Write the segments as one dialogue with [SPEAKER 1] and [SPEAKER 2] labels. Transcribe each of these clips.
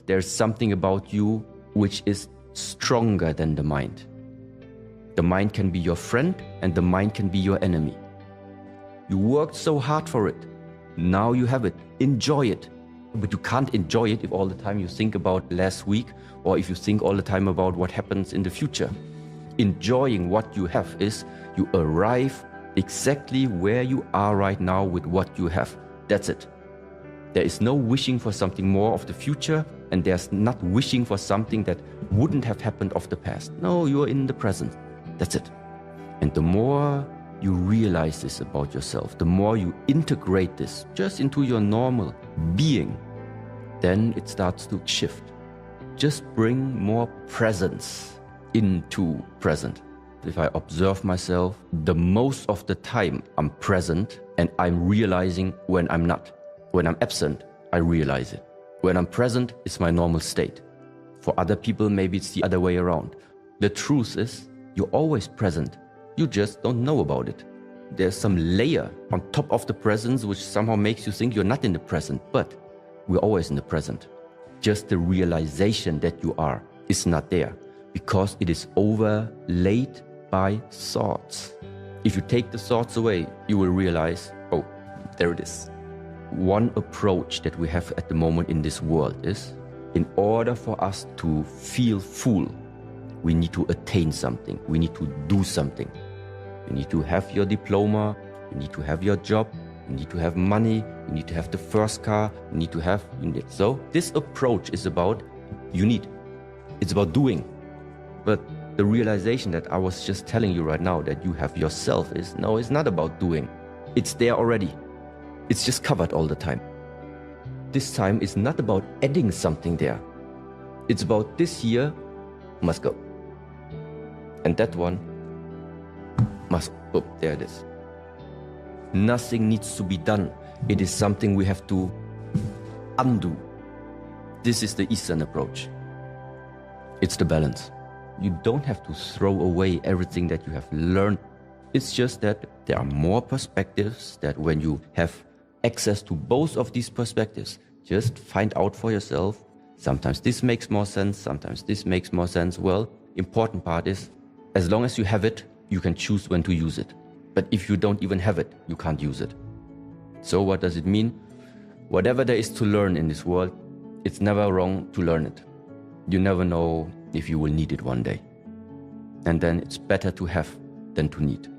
[SPEAKER 1] there's something about you which is stronger than the mind. The mind can be your friend and the mind can be your enemy. You worked so hard for it. Now you have it. Enjoy it. But you can't enjoy it if all the time you think about last week or if you think all the time about what happens in the future. Enjoying what you have is you arrive exactly where you are right now with what you have. That's it. There is no wishing for something more of the future, and there's not wishing for something that wouldn't have happened of the past. No, you're in the present. That's it. And the more you realize this about yourself, the more you integrate this just into your normal being, then it starts to shift. Just bring more presence into present. If I observe myself, the most of the time I'm present and I'm realizing when I'm not. When I'm absent, I realize it. When I'm present, it's my normal state. For other people, maybe it's the other way around. The truth is, you're always present. You just don't know about it. There's some layer on top of the presence which somehow makes you think you're not in the present, but we're always in the present. Just the realization that you are is not there because it is overlaid by thoughts. If you take the thoughts away, you will realize, oh, there it is. One approach that we have at the moment in this world is, in order for us to feel full, we need to attain something. We need to do something. You need to have your diploma. You need to have your job. You need to have money. You need to have the first car. You need. So this approach is about it's about doing. But the realization that I was just telling you right now that you have yourself is, no, it's not about doing. It's there already. It's just covered all the time. This time is not about adding something there. It's about this year must go. And that one must go. There it is. Nothing needs to be done. It is something we have to undo. This is the Eastern approach. It's the balance. You don't have to throw away everything that you have learned. It's just that there are more perspectives that when you have access to both of these perspectives, just find out for yourself. Sometimes this makes more sense, sometimes this makes more sense. Well, important part is, as long as you have it, you can choose when to use it. But if you don't even have it, you can't use it. So what does it mean? Whatever there is to learn in this world, it's never wrong to learn it. You never know if you will need it one day. And then it's better to have than to need.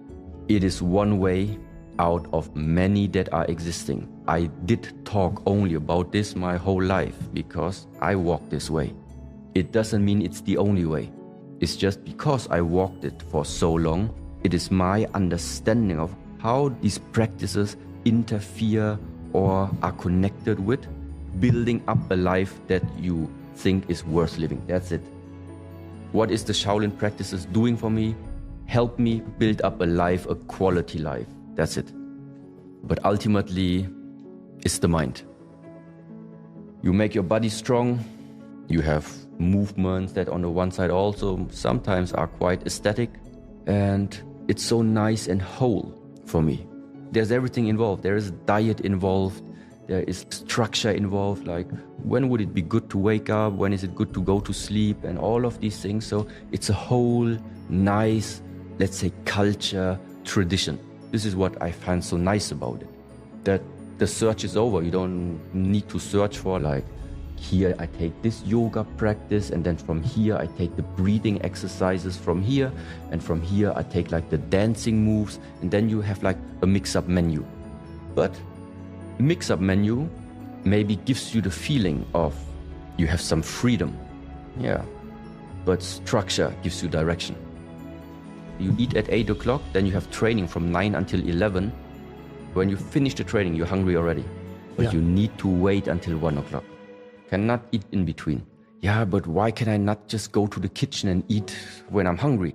[SPEAKER 1] It is one way out of many that are existing. I did talk only about this my whole life because I walk this way. It doesn't mean it's the only way. It's just because I walked it for so long, it is my understanding of how these practices interfere or are connected with building up a life that you think is worth living. That's it. What is the Shaolin practices doing for me? Help me build up a life, a quality life. That's it. But ultimately, it's the mind. You make your body strong. You have movements that on the one side also sometimes are quite aesthetic. And it's so nice and whole for me. There's everything involved. There is diet involved. There is structure involved, like when would it be good to wake up? When is it good to go to sleep? And all of these things. So it's a whole nice, let's say, culture, tradition. This is what I find so nice about it. That the search is over. You don't need to search for like, here I take this yoga practice and then from here I take the breathing exercises from here and from here I take like the dancing moves and then you have like a mix-up menu. But mix-up menu maybe gives you the feeling of you have some freedom. Yeah, but structure gives you direction. You eat at 8 o'clock, then you have training from 9 until 11. When you finish the training, you're hungry already. But you need to wait until 1 o'clock. Cannot eat in between. Yeah, but why can I not just go to the kitchen and eat when I'm hungry?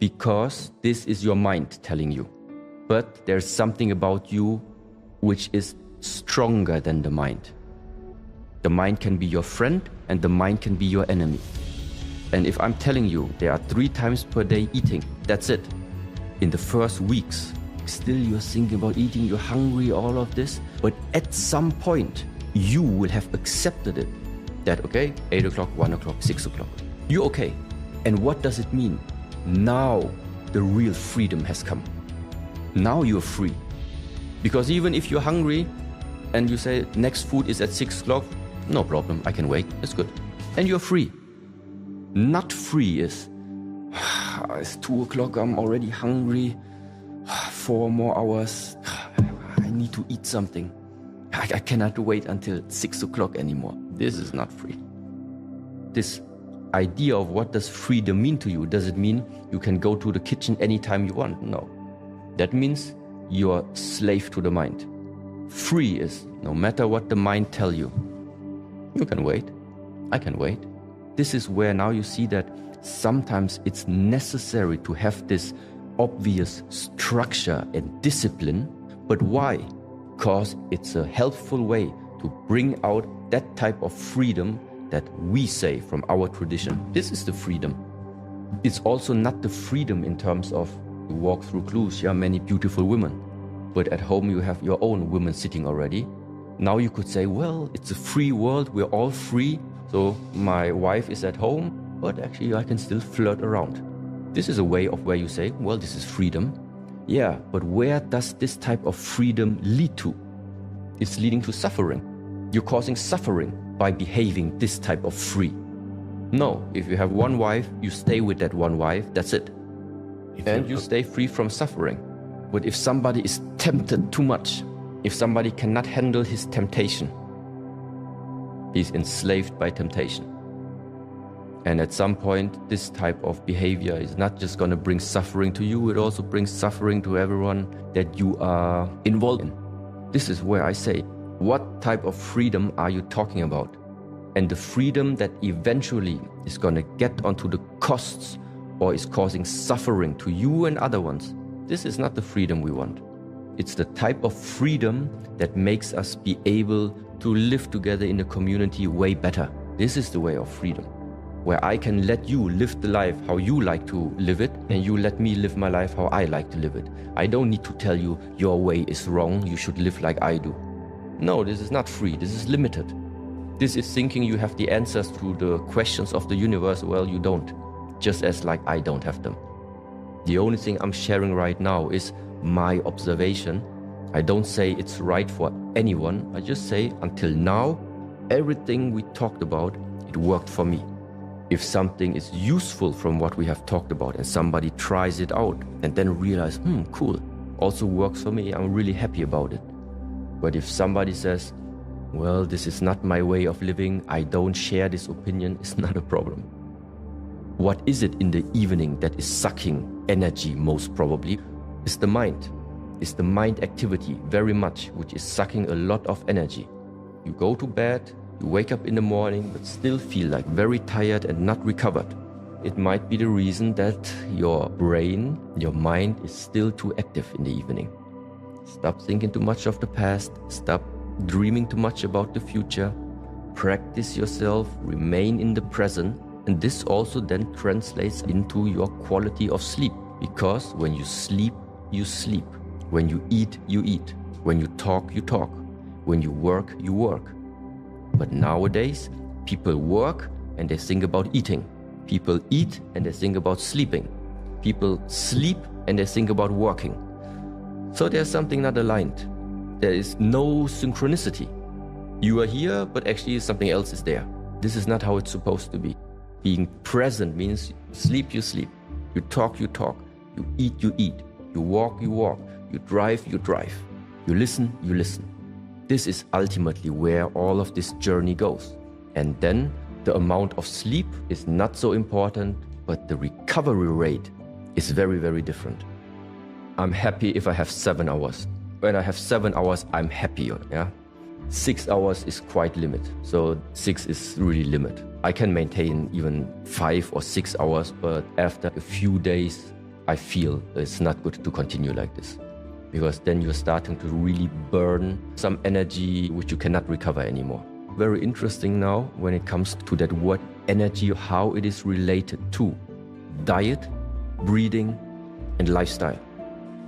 [SPEAKER 1] Because this is your mind telling you. But there's something about you which is stronger than the mind. The mind can be your friend and the mind can be your enemy. And if I'm telling you there are 3 times per day eating, that's it. In the first weeks, still you're thinking about eating, you're hungry, all of this. But at some point, you will have accepted it. That okay, 8 o'clock, 1 o'clock, 6 o'clock. You're okay. And what does it mean? Now the real freedom has come. Now you're free. Because even if you're hungry and you say next food is at 6 o'clock, no problem, I can wait, it's good. And you're free. Not free is, it's 2 o'clock, I'm already hungry, 4 more hours, I need to eat something. I cannot wait until 6 o'clock anymore. This is not free. This idea of what does freedom mean to you, does it mean you can go to the kitchen anytime you want? No. That means you're slave to the mind. Free is no matter what the mind tell you, you can wait, I can wait. This is where now you see that sometimes it's necessary to have this obvious structure and discipline. But why? Because it's a helpful way to bring out that type of freedom that we say from our tradition. This is the freedom. It's also not the freedom in terms of you walk through Cluj, yeah, many beautiful women. But at home you have your own women sitting already. Now you could say, well, it's a free world, we're all free. So my wife is at home, but actually I can still flirt around. This is a way of where you say, well, this is freedom. Yeah, but where does this type of freedom lead to? It's leading to suffering. You're causing suffering by behaving this type of free. No, if you have one wife, you stay with that one wife, that's it. And you stay free from suffering. But if somebody is tempted too much, if somebody cannot handle his temptation, he's enslaved by temptation. And at some point, this type of behavior is not just going to bring suffering to you, it also brings suffering to everyone that you are involved in. This is where I say, what type of freedom are you talking about? And the freedom that eventually is going to get onto the costs or is causing suffering to you and other ones, this is not the freedom we want. It's the type of freedom that makes us be able to live together in a community way better. This is the way of freedom, where I can let you live the life how you like to live it, and you let me live my life how I like to live it. I don't need to tell you your way is wrong, you should live like I do. No, this is not free, this is limited. This is thinking you have the answers to the questions of the universe. Well, you don't, just as like I don't have them. The only thing I'm sharing right now is my observation. I don't say it's right for anyone, I just say until now, everything we talked about, it worked for me. If something is useful from what we have talked about and somebody tries it out and then realize, cool, also works for me, I'm really happy about it. But if somebody says, well, this is not my way of living, I don't share this opinion, it's not a problem. What is it in the evening that is sucking energy most probably? It's the mind. It's the mind activity very much, which is sucking a lot of energy. You go to bed, you wake up in the morning, but still feel like very tired and not recovered. It might be the reason that your brain, your mind is still too active in the evening. Stop thinking too much of the past, stop dreaming too much about the future, practice yourself, remain in the present, and this also then translates into your quality of sleep. Because when you sleep, you sleep. When you eat, you eat. When you talk, you talk. When you work, you work. But nowadays, people work and they think about eating. People eat and they think about sleeping. People sleep and they think about working. So there's something not aligned. There is no synchronicity. You are here, but actually something else is there. This is not how it's supposed to be. Being present means sleep, you sleep. You talk, you talk. You eat, you eat. You walk, you walk. You drive, you drive. You listen, you listen. This is ultimately where all of this journey goes. And then the amount of sleep is not so important, but the recovery rate is very, very different. I'm happy if I have 7 hours. When I have 7 hours, I'm happier, yeah? 6 hours is quite limit. So 6 is really limit. I can maintain even 5 or 6 hours, but after a few days, I feel it's not good to continue like this. Because then you're starting to really burn some energy which you cannot recover anymore. Very interesting now when it comes to that word energy, how it is related to diet, breathing, and lifestyle.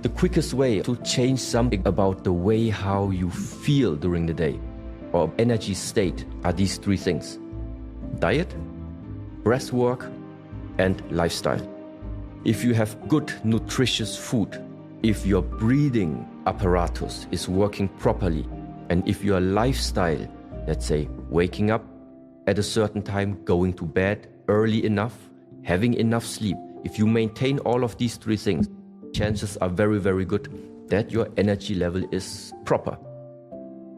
[SPEAKER 1] The quickest way to change something about the way how you feel during the day or energy state are these 3 things. diet, breath work, and lifestyle. If you have good, nutritious food, if your breathing apparatus is working properly, and if your lifestyle, let's say waking up at a certain time, going to bed early enough, having enough sleep, if you maintain all of these three things, chances are very, very good that your energy level is proper.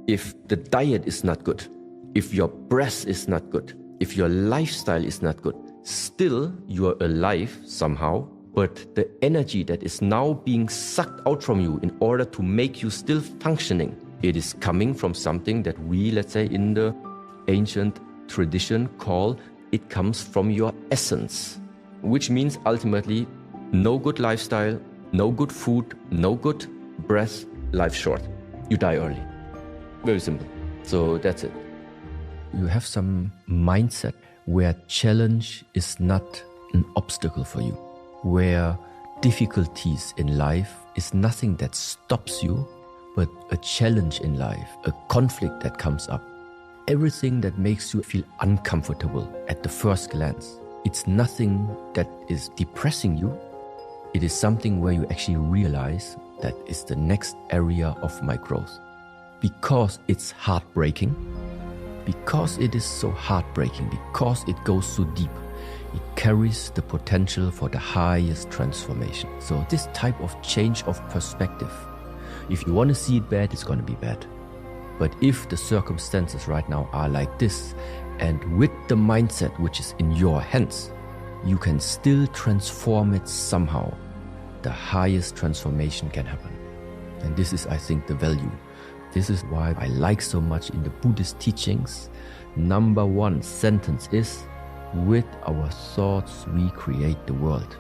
[SPEAKER 1] If the diet is not good, if your breath is not good, if your lifestyle is not good, still you are alive somehow, but the energy that is now being sucked out from you in order to make you still functioning, it is coming from something that we, let's say in the ancient tradition, call it comes from your essence, which means ultimately no good lifestyle, no good food, no good breath, life short. You die early. Very simple. So that's it. You have some mindset where challenge is not an obstacle for you, where difficulties in life is nothing that stops you, but a challenge in life, a conflict that comes up. Everything that makes you feel uncomfortable at the first glance, it's nothing that is depressing you. It is something where you actually realize that is the next area of my growth. Because it's heartbreaking, because it is so heartbreaking, because it goes so deep, it carries the potential for the highest transformation. So this type of change of perspective, if you want to see it bad, it's going to be bad. But if the circumstances right now are like this, and with the mindset which is in your hands, you can still transform it somehow. The highest transformation can happen. And this is, I think, the value. This is why I like so much in the Buddhist teachings. Number one sentence is, with our thoughts we create the world.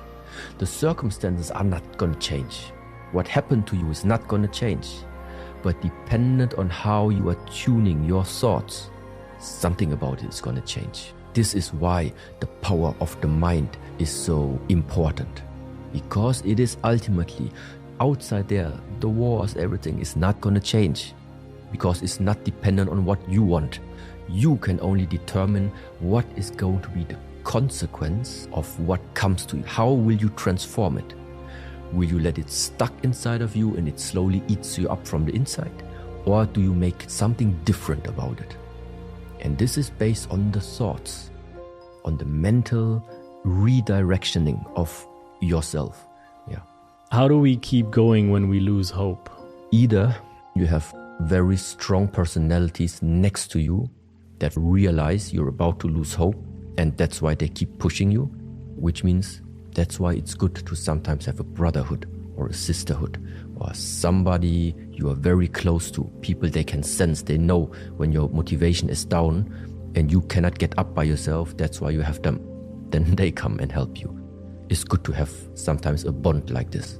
[SPEAKER 1] The circumstances are not going to change. What happened to you is not going to change. But dependent on how you are tuning your thoughts, something about it is going to change. This is why the power of the mind is so important. Because it is ultimately outside there, the wars, everything is not going to change. Because it's not dependent on what you want. You can only determine what is going to be the consequence of what comes to you. How will you transform it? Will you let it stuck inside of you and it slowly eats you up from the inside? Or do you make something different about it? And this is based on the thoughts, on the mental redirectioning of yourself. Yeah.
[SPEAKER 2] How do we keep going when we lose hope?
[SPEAKER 1] Either you have very strong personalities next to you that realize you're about to lose hope, and that's why they keep pushing you, which means that's why it's good to sometimes have a brotherhood or a sisterhood or somebody you are very close to, people they can sense, they know when your motivation is down and you cannot get up by yourself, that's why you have them. Then they come and help you. It's good to have sometimes a bond like this.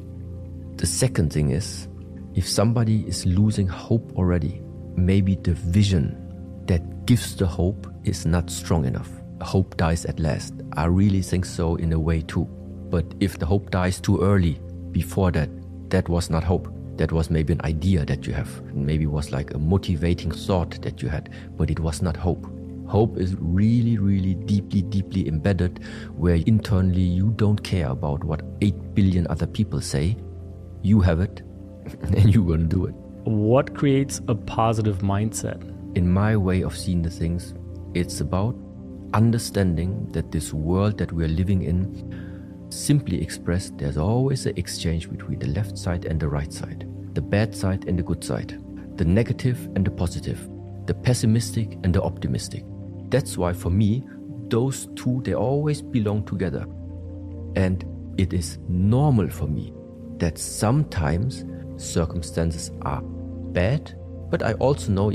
[SPEAKER 1] The second thing is, if somebody is losing hope already, maybe the vision that gives the hope is not strong enough. Hope dies at last. I really think so in a way too. But if the hope dies too early, before that, that was not hope. That was maybe an idea that you have. Maybe it was like a motivating thought that you had, but it was not hope. Hope is really, really deeply, deeply embedded, where internally you don't care about what 8 billion other people say. You have it, and you're going to do it.
[SPEAKER 2] What creates a positive mindset?
[SPEAKER 1] In my way of seeing the things, it's about understanding that this world that we're living in, simply expressed, there's always an exchange between the left side and the right side, the bad side and the good side, the negative and the positive, the pessimistic and the optimistic. That's why for me, those two, they always belong together. And it is normal for me that sometimes circumstances are bad, but I also know,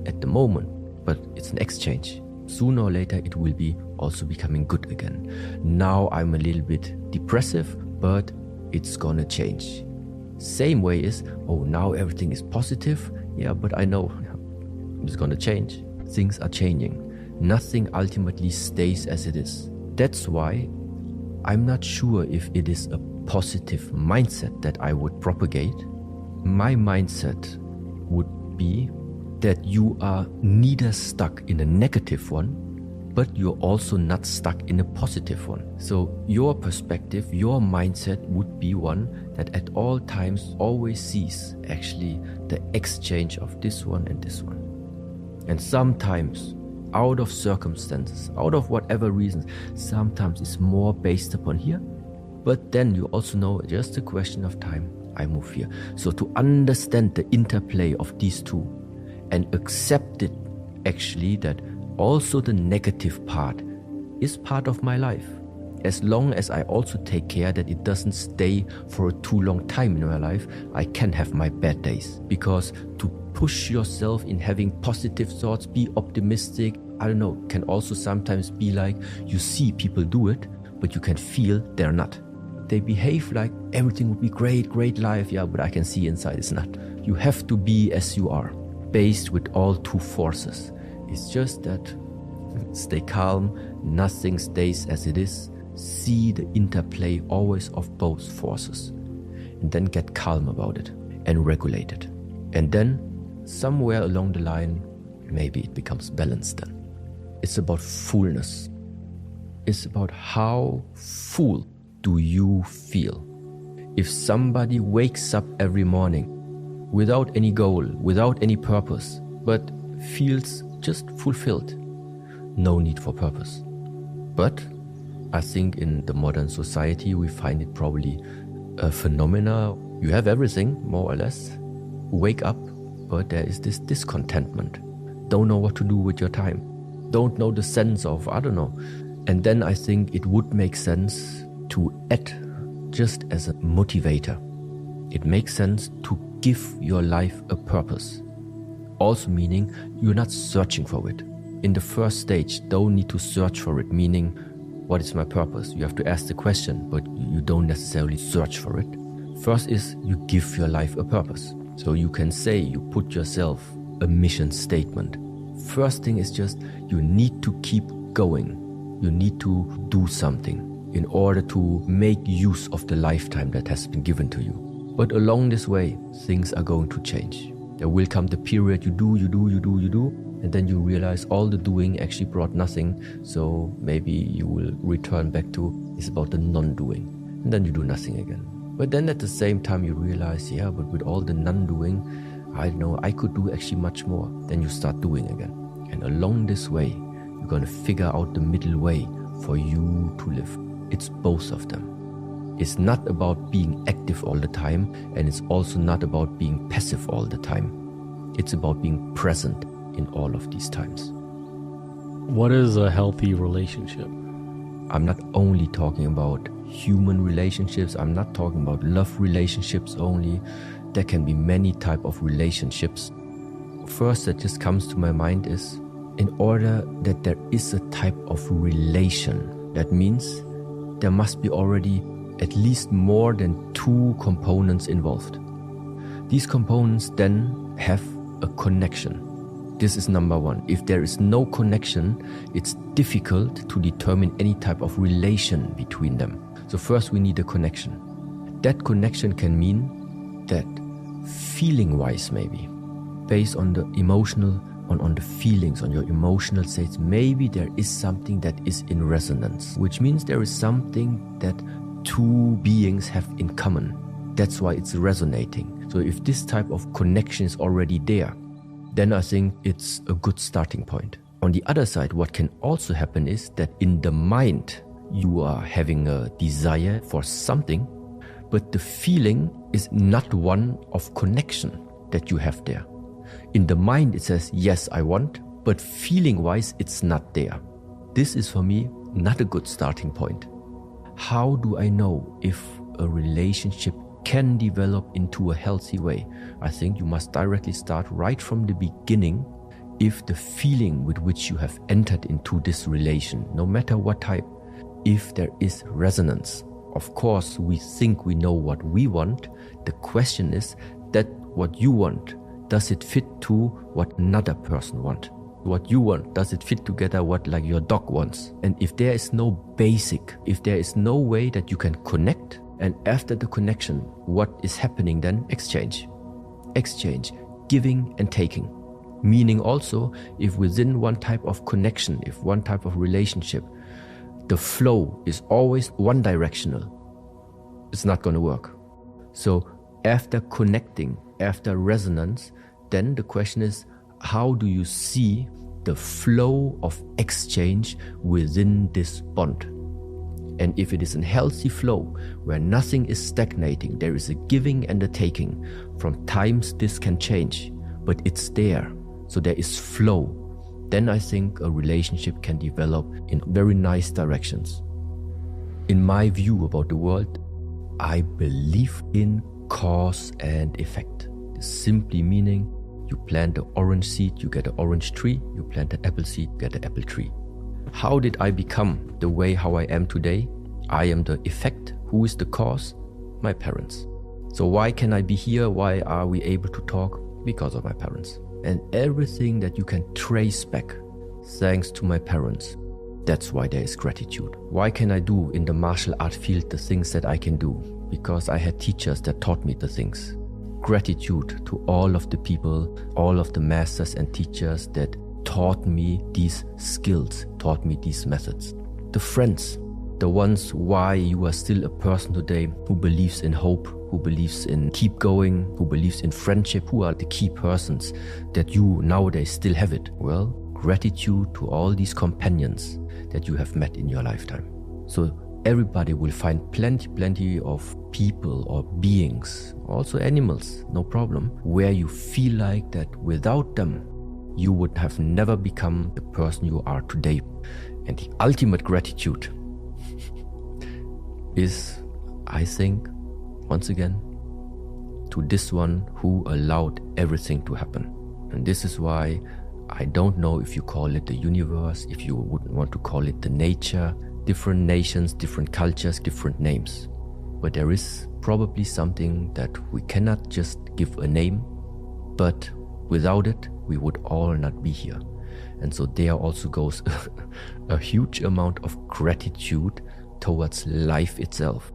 [SPEAKER 1] at the moment, but it's an exchange. Sooner or later, it will be also becoming good again. Now I'm a little bit depressive, but it's gonna change. Same way is, now everything is positive. Yeah, but I know it's gonna change. Things are changing. Nothing ultimately stays as it is. That's why I'm not sure if it is a positive mindset that I would propagate. My mindset would be that you are neither stuck in a negative one, but you're also not stuck in a positive one. So your perspective, your mindset would be one that at all times always sees actually the exchange of this one and this one. And sometimes, out of circumstances, out of whatever reasons, sometimes it's more based upon here. But then you also know just a question of time, I move here. So to understand the interplay of these two and accept it actually that also the negative part is part of my life. As long as I also take care that it doesn't stay for a too long time in my life, I can have my bad days. Because to push yourself in having positive thoughts, be optimistic, I don't know, can also sometimes be like you see people do it, but you can feel they're not. They behave like everything would be great, great life, yeah, but I can see inside it's not. You have to be as you are, based with all two forces. It's just that stay calm, nothing stays as it is. See the interplay always of both forces. And then get calm about it and regulate it. And then somewhere along the line, maybe it becomes balanced then. It's about fullness. It's about how full do you feel. If somebody wakes up every morning without any goal, without any purpose, but feels just fulfilled, no need for purpose. But I think in the modern society we find it probably a phenomena. You have everything, more or less, wake up, but there is this discontentment. Don't know what to do with your time. Don't know the sense of, I don't know. And then I think it would make sense to add just as a motivator. It makes sense to give your life a purpose. Also meaning you're not searching for it. In the first stage, don't need to search for it, meaning what is my purpose? You have to ask the question, but you don't necessarily search for it. First is you give your life a purpose. So you can say you put yourself a mission statement. First thing is just you need to keep going. You need to do something in order to make use of the lifetime that has been given to you. But along this way, things are going to change. There will come the period you do, and then you realize all the doing actually brought nothing. So maybe you will return back to, it's about the non-doing. And then you do nothing again. But then at the same time you realize, yeah, but with all the non-doing, I don't know, I could do actually much more. Then you start doing again. And along this way, you're going to figure out the middle way for you to live. It's both of them. It's not about being active all the time, and it's also not about being passive all the time. It's about being present in all of these times.
[SPEAKER 2] What is a healthy relationship?
[SPEAKER 1] I'm not only talking about human relationships. I'm not talking about love relationships only. There can be many types of relationships. First that just comes to my mind is, in order that there is a type of relation, that means there must be already at least more than two components involved. These components then have a connection. This is number one. If there is no connection, it's difficult to determine any type of relation between them. So first we need a connection. That connection can mean that feeling-wise maybe, based on the emotional, on the feelings, on your emotional states, maybe there is something that is in resonance, which means there is something that two beings have in common. That's why it's resonating. So if this type of connection is already there, then I think it's a good starting point. On the other side, what can also happen is that in the mind, you are having a desire for something, but the feeling is not one of connection that you have there. In the mind, it says, yes, I want, but feeling-wise, it's not there. This is for me not a good starting point. How do I know if a relationship can develop into a healthy way? I think you must directly start right from the beginning. If the feeling with which you have entered into this relation, no matter what type, if there is resonance, of course we think we know what we want. The question is that what you want, does it fit to what another person wants? What you want, does it fit together what like your dog wants? And if there is no basic, if there is no way that you can connect, and after the connection, what is happening then? Exchange, giving and taking. Meaning also, if within one type of connection, if one type of relationship, the flow is always one directional, it's not going to work. So after connecting, after resonance, then the question is, how do you see the flow of exchange within this bond? And if it is a healthy flow, where nothing is stagnating, there is a giving and a taking. From times this can change, but it's there. So there is flow. Then I think a relationship can develop in very nice directions. In my view about the world, I believe in cause and effect. Simply meaning, you plant an orange seed, you get an orange tree. You plant an apple seed, you get an apple tree. How did I become the way how I am today? I am the effect. Who is the cause? My parents. So why can I be here? Why are we able to talk? Because of my parents. And everything that you can trace back, thanks to my parents, that's why there is gratitude. Why can I do in the martial art field the things that I can do? Because I had teachers that taught me the things. Gratitude to all of the people, all of the masters and teachers that taught me these skills, taught me these methods. The friends, the ones why you are still a person today who believes in hope, who believes in keep going, who believes in friendship, who are the key persons that you nowadays still have it. Well, gratitude to all these companions that you have met in your lifetime. So everybody will find plenty of people or beings, also animals, no problem, where you feel like that without them, you would have never become the person you are today. And the ultimate gratitude is, I think, once again, to this one who allowed everything to happen. And this is why I don't know if you call it the universe, if you would want to call it the nature, different nations, different cultures, different names. But there is probably something that we cannot just give a name, but without it, we would all not be here. And so there also goes a huge amount of gratitude towards life itself.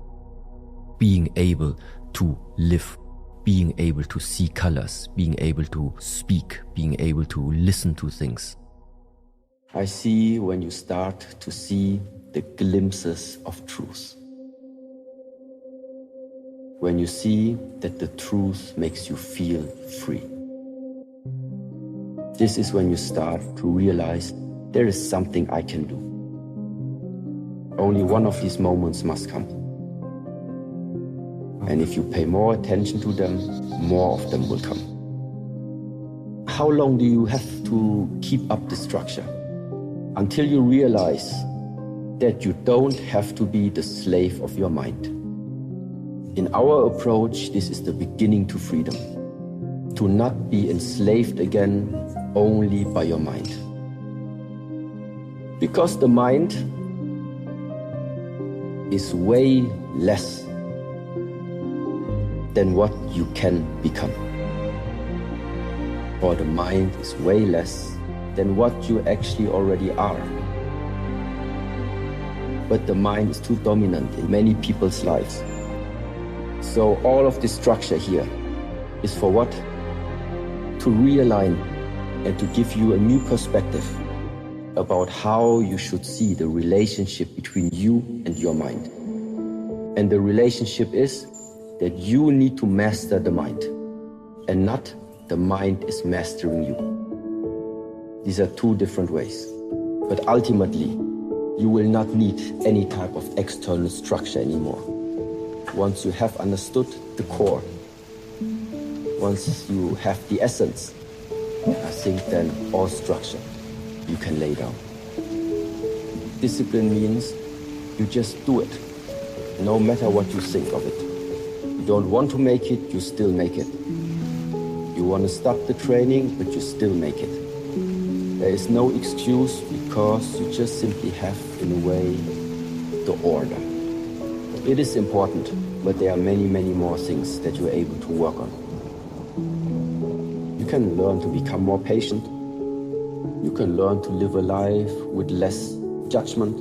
[SPEAKER 1] Being able to live, being able to see colors, being able to speak, being able to listen to things. I see when you start to see the glimpses of truth. When you see that the truth makes you feel free. This is when you start to realize there is something I can do. Only one of these moments must come. And if you pay more attention to them, more of them will come. How long do you have to keep up the structure? Until you realize that you don't have to be the slave of your mind. In our approach, this is the beginning to freedom. To not be enslaved again only by your mind. Because the mind is way less than what you can become. Or the mind is way less than what you actually already are. But the mind is too dominant in many people's lives. So all of this structure here is for what? To realign and to give you a new perspective about how you should see the relationship between you and your mind. And the relationship is that you need to master the mind and not the mind is mastering you. These are two different ways. But ultimately, you will not need any type of external structure anymore. Once you have understood the core, once you have the essence, I think then all structure you can lay down. Discipline means you just do it, no matter what you think of it. You don't want to make it, you still make it. You want to stop the training, but you still make it. There is no excuse because you just simply have, in a way, the order. It is important, but there are many more things that you're able to work on. You can learn to become more patient. You can learn to live a life with less judgment.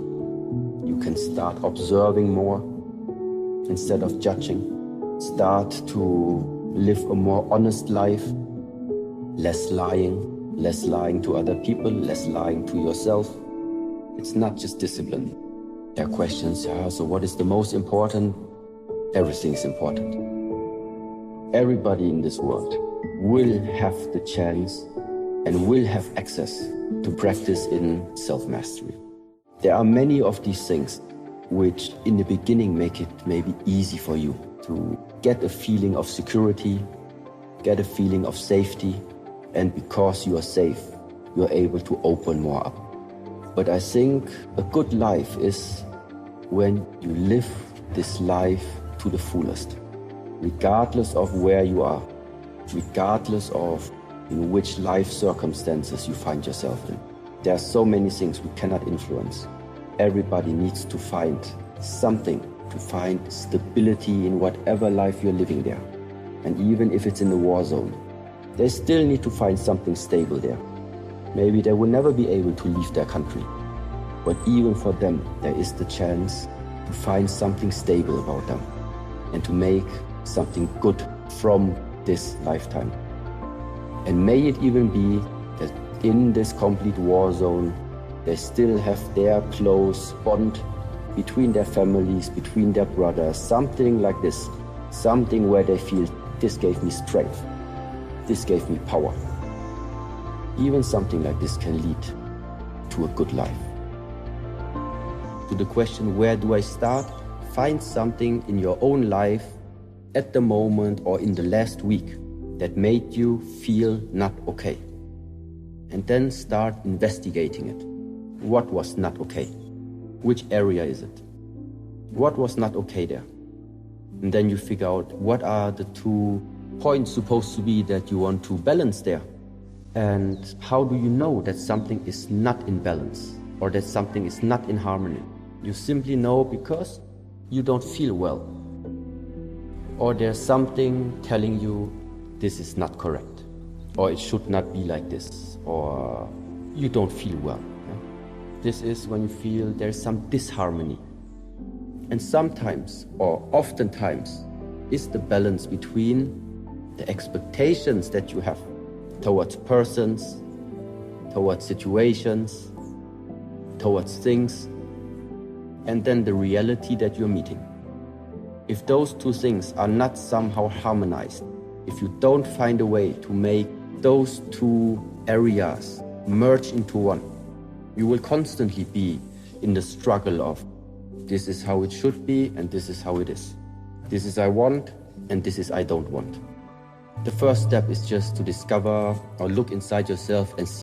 [SPEAKER 1] You can start observing more instead of judging. Start to live a more honest life, less lying, less lying to other people, less lying to yourself. It's not just discipline. There are questions, so what is the most important? Everything is important. Everybody in this world will have the chance and will have access to practice in self-mastery. There are many of these things which in the beginning make it maybe easy for you to get a feeling of security, get a feeling of safety, and because you are safe, you are able to open more up. But I think a good life is when you live this life to the fullest, regardless of where you are, regardless of in which life circumstances you find yourself in. There are so many things we cannot influence. Everybody needs to find something, to find stability in whatever life you're living there. And even if it's in the war zone, they still need to find something stable there. Maybe they will never be able to leave their country, but even for them, there is the chance to find something stable about them and to make something good from this lifetime. And may it even be that in this complete war zone, they still have their close bond between their families, between their brothers, something like this, something where they feel this gave me strength, this gave me power. Even something like this can lead to a good life. To the question, where do I start? Find something in your own life at the moment or in the last week that made you feel not okay. And then start investigating it. What was not okay? Which area is it? What was not okay there? And then you figure out what are the 2 points supposed to be that you want to balance there. And how do you know that something is not in balance or that something is not in harmony? You simply know because you don't feel well. Or there's something telling you this is not correct, or it should not be like this, or you don't feel well. Yeah? This is when you feel there's some disharmony. And sometimes, or oftentimes, is the balance between the expectations that you have towards persons, towards situations, towards things, and then the reality that you're meeting. If those 2 things are not somehow harmonized, if you don't find a way to make those 2 areas merge into one, you will constantly be in the struggle of this is how it should be and this is how it is. This is I want and this is I don't want. The first step is just to discover or look inside yourself and see